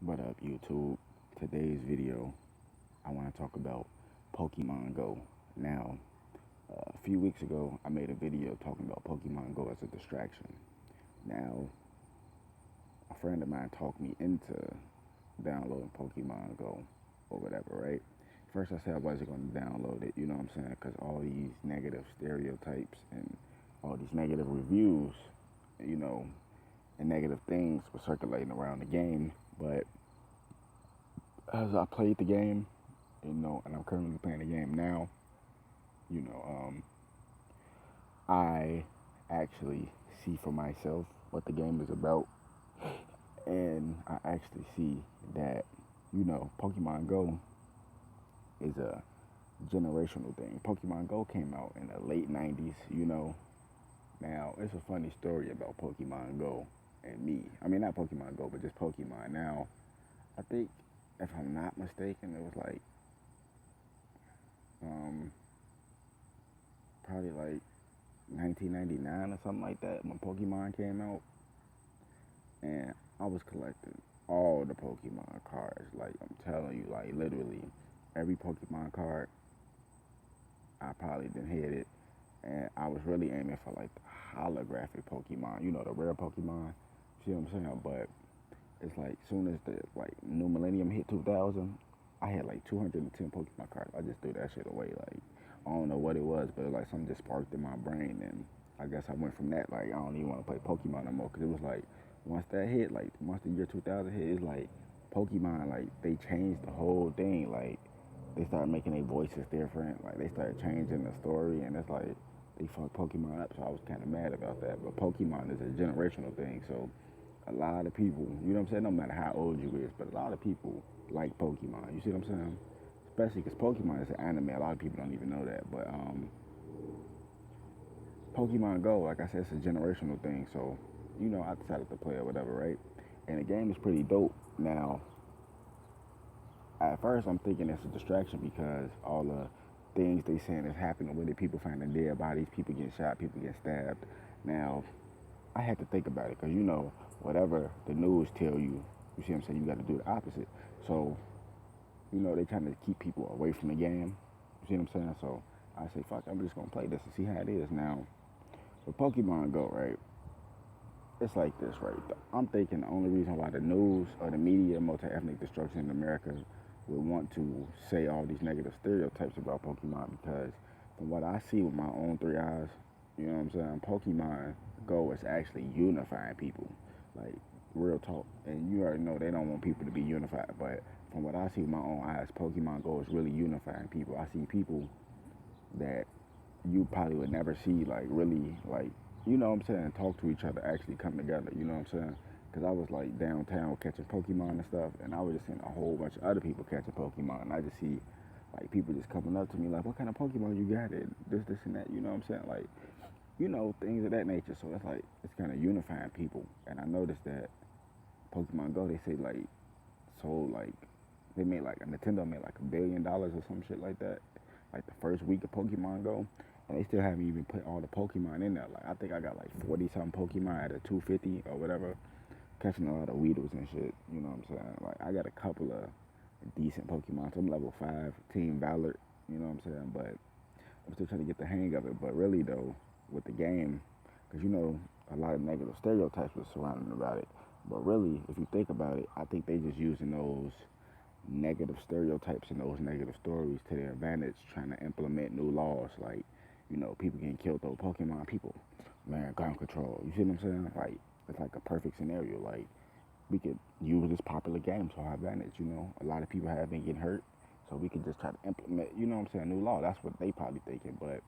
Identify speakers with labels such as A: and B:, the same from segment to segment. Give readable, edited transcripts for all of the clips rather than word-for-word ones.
A: What up, YouTube? Today's video, I want to talk about Pokemon Go. Now, a few weeks ago, I made a video talking about Pokemon Go as a distraction. Now, a friend of mine talked me into downloading Pokemon Go or whatever, right? First, I said I wasn't going to download it, you know what I'm saying? Because all these negative stereotypes and all these negative reviews, you know, and negative things were circulating around the game. But as I played the game, and I'm currently playing the game now, you know, I actually see for myself what the game is about, and I actually see that, Pokemon Go is a generational thing. Pokemon Go came out in the late 90s, Now, it's a funny story about Pokemon Go and me. I mean, not Pokemon Go, but just Pokemon. Now, I think, if I'm not mistaken, it was like, um, probably like 1999 or something like that when Pokemon came out, and I was collecting all the Pokemon cards. Like I'm telling you, like literally every Pokemon card I probably didn't hit it, and I was really aiming for like the holographic Pokemon, the rare Pokemon. See what I'm saying? But it's like soon as the like new millennium hit 2000, I had like 210 Pokemon cards. I just threw that shit away. Like I don't know what it was, but it was like something just sparked in my brain, and I guess I went from that. Like I don't even want to play Pokemon no more because it was like once that hit, like once the year 2000 hit, it's like Pokemon, like they changed the whole thing. Like they started making their voices different. Like they started changing the story, and it's like they fucked Pokemon up. So I was kind of mad about that. But Pokemon is a generational thing, so a lot of people, you know what I'm saying? No matter how old you is, but a lot of people like Pokemon. You see what I'm saying? Especially because Pokemon is an anime. A lot of people don't even know that. But Pokemon Go, like I said, it's a generational thing. So, I decided to play or whatever, right? And the game is pretty dope. Now, at first, I'm thinking it's a distraction because all the things they saying is happening with it. People finding dead bodies, people getting shot, people getting stabbed. Now, I had to think about it because whatever the news tell you, you see what I'm saying, you got to do the opposite. So they trying to keep people away from the game. You see what I'm saying? So I say, fuck, I'm just gonna play this and see how it is. Now with Pokemon Go, right? It's like this, right? I'm thinking the only reason why the news or the media, multi-ethnic destruction in America, would want to say all these negative stereotypes about Pokemon because from what I see with my own three eyes, you know what I'm saying, Pokemon Go is actually unifying people. Like real talk. And you already know they don't want people to be unified, but from what I see with my own eyes, Pokemon Go is really unifying people. I see people that you probably would never see like really like what I'm saying, talk to each other, actually come together, you know what I'm saying? Because I was like downtown catching Pokemon and stuff, and I was just seeing a whole bunch of other people catching Pokemon, and I just see like people just coming up to me like, what kind of Pokemon you got? It this and that, you know what I'm saying? Like things of that nature. So it's like it's kind of unifying people, and I noticed that Pokemon Go, they say like sold like they made like Nintendo made like $1 billion or some shit like that, like the first week of Pokemon Go, and they still haven't even put all the Pokemon in there. Like I think I got like 40 something Pokemon out of 250 or whatever, catching a lot of Weedles and shit. You know what I'm saying? Like I got a couple of decent Pokemon. So I'm level 5, Team Valor. You know what I'm saying? But I'm still trying to get the hang of it. But really though, with the game, because a lot of negative stereotypes were surrounding about it. But really, if you think about it, I think they just using those negative stereotypes and those negative stories to their advantage, trying to implement new laws like, people getting killed over Pokemon, people, man, gun control. You see what I'm saying? Like, it's like a perfect scenario. Like, we could use this popular game to our advantage. A lot of people have been getting hurt, so we could just try to implement, what I'm saying, new law. That's what they probably thinking. But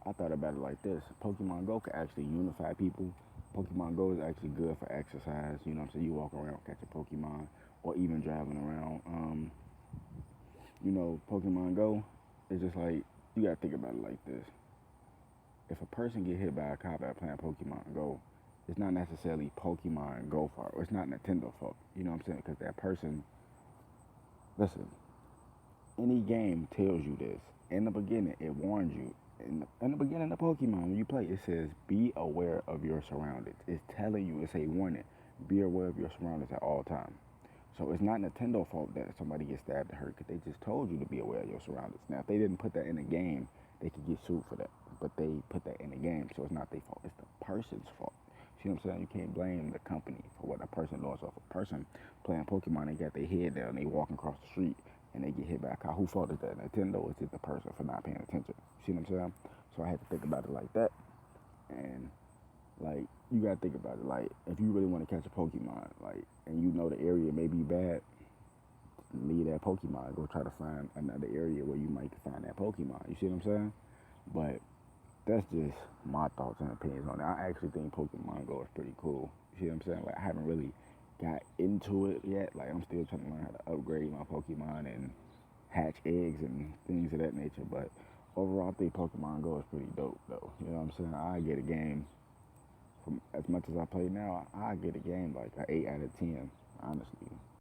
A: I thought about it like this: Pokemon Go could actually unify people. Pokemon Go is actually good for exercise. You know what I'm saying? You walk around catching Pokemon, or even driving around. Pokemon Go is just like you gotta think about it like this: if a person get hit by a cop at playing Pokemon Go, it's not necessarily Pokemon Go fault, or it's not Nintendo fault. You know what I'm saying? Because that person, listen, any game tells you this. In the beginning, it warns you. In the beginning of Pokemon, when you play, it says, be aware of your surroundings. It's telling you, it's a warning. Be aware of your surroundings at all times. So it's not Nintendo fault that somebody gets stabbed or hurt because they just told you to be aware of your surroundings. Now, if they didn't put that in the game, they could get sued for that. But they put that in the game, so it's not their fault. It's the person's fault. See what I'm saying? You can't blame the company for what a person doing. So if a person playing Pokemon, they got their head down, they walking across the street, and they get hit by a car, who fault is that? Nintendo, or is it the person for not paying attention? See what I'm saying? So I had to think about it like that. And like you gotta think about it. Like if you really want to catch a Pokemon, like and you know the area may be bad, leave that Pokemon. Go try to find another area where you might find that Pokemon. You see what I'm saying? But that's just my thoughts and opinions on it. I actually think Pokemon Go is pretty cool. You see what I'm saying? Like I haven't really got into it yet. Like I'm still trying to learn how to upgrade my Pokemon and hatch eggs and things of that nature. But overall, I think Pokemon Go is pretty dope, though. You know what I'm saying? I get a game from as much as I play now. I get a game like an 8 out of 10, honestly.